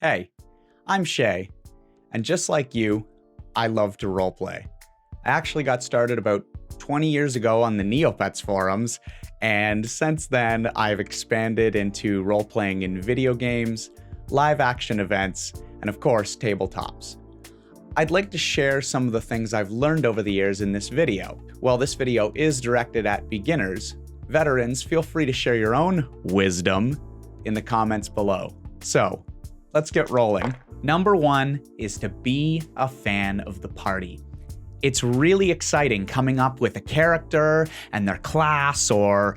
Hey, I'm Shay, and just like you, I love to roleplay. I actually got started about 20 years ago on the Neopets forums, and since then I've expanded into roleplaying in video games, live action events, and of course, tabletops. I'd like to share some of the things I've learned over the years in this video. While this video is directed at beginners, veterans, feel free to share your own wisdom in the comments below. So, let's get rolling. Number one is to be a fan of the party. It's really exciting coming up with a character and their class or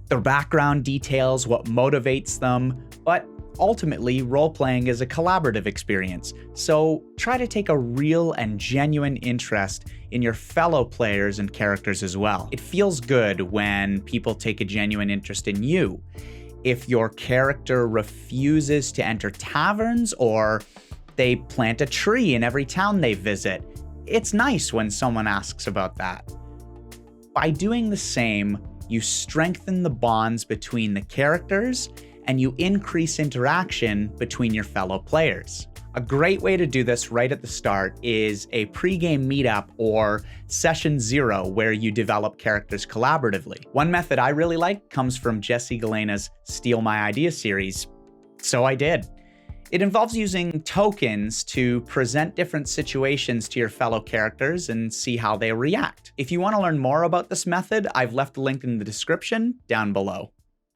their background details, what motivates them, but ultimately, role-playing is a collaborative experience, so try to take a real and genuine interest in your fellow players and characters as well. It feels good when people take a genuine interest in you. If your character refuses to enter taverns or they plant a tree in every town they visit, it's nice when someone asks about that. By doing the same, you strengthen the bonds between the characters and you increase interaction between your fellow players. A great way to do this right at the start is a pre-game meetup or session 0 where you develop characters collaboratively. One method I really like comes from Jesse Galena's Steal My Idea series, so I did. It involves using tokens to present different situations to your fellow characters and see how they react. If you want to learn more about this method, I've left a link in the description down below.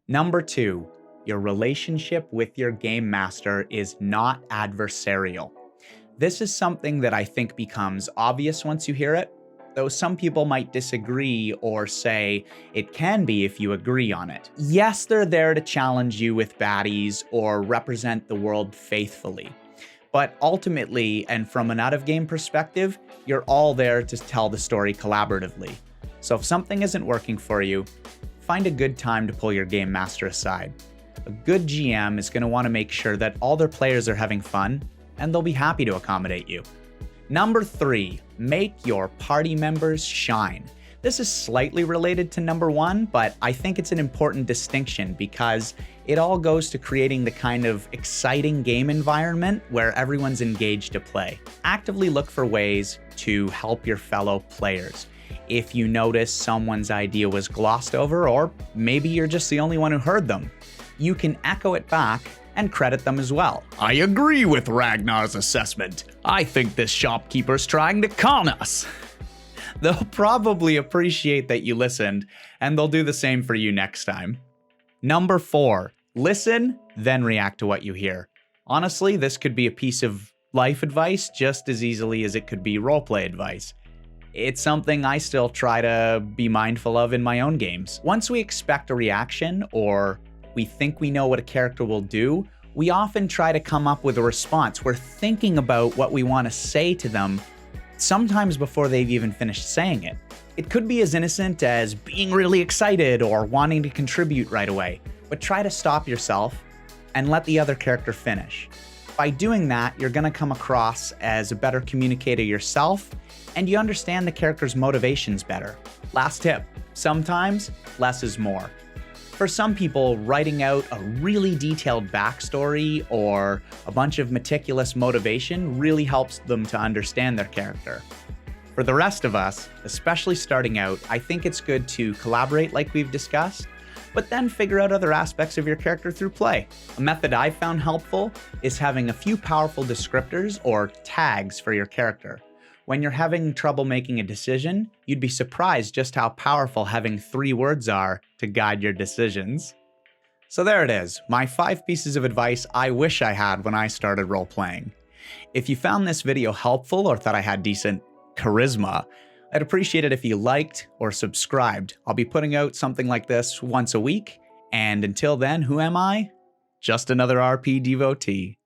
Number 2. Your relationship with your game master is not adversarial. This is something that I think becomes obvious once you hear it, though some people might disagree or say it can be if you agree on it. Yes, they're there to challenge you with baddies or represent the world faithfully, but ultimately, and from an out-of-game perspective, you're all there to tell the story collaboratively. So if something isn't working for you, find a good time to pull your game master aside. A good GM is going to want to make sure that all their players are having fun, and they'll be happy to accommodate you. Number 3, make your party members shine. This is slightly related to number 1, but I think it's an important distinction because it all goes to creating the kind of exciting game environment where everyone's engaged to play. Actively look for ways to help your fellow players. If you notice someone's idea was glossed over, or maybe you're just the only one who heard them, you can echo it back and credit them as well. I agree with Ragnar's assessment. I think this shopkeeper's trying to con us. They'll probably appreciate that you listened, and they'll do the same for you next time. Number 4, listen, then react to what you hear. Honestly, this could be a piece of life advice just as easily as it could be roleplay advice. It's something I still try to be mindful of in my own games. Once we expect a reaction, or we think we know what a character will do, we often try to come up with a response. We're thinking about what we want to say to them, sometimes before they've even finished saying it. It could be as innocent as being really excited or wanting to contribute right away, but try to stop yourself and let the other character finish. By doing that, you're going to come across as a better communicator yourself, and you understand the character's motivations better. Last tip, sometimes less is more. For some people, writing out a really detailed backstory or a bunch of meticulous motivation really helps them to understand their character. For the rest of us, especially starting out, I think it's good to collaborate like we've discussed, but then figure out other aspects of your character through play. A method I've found helpful is having a few powerful descriptors or tags for your character. When you're having trouble making a decision, you'd be surprised just how powerful having 3 words are to guide your decisions. So there it is, my 5 pieces of advice I wish I had when I started role-playing. If you found this video helpful or thought I had decent charisma, I'd appreciate it if you liked or subscribed. I'll be putting out something like this once a week, and until then, who am I? Just another RP devotee.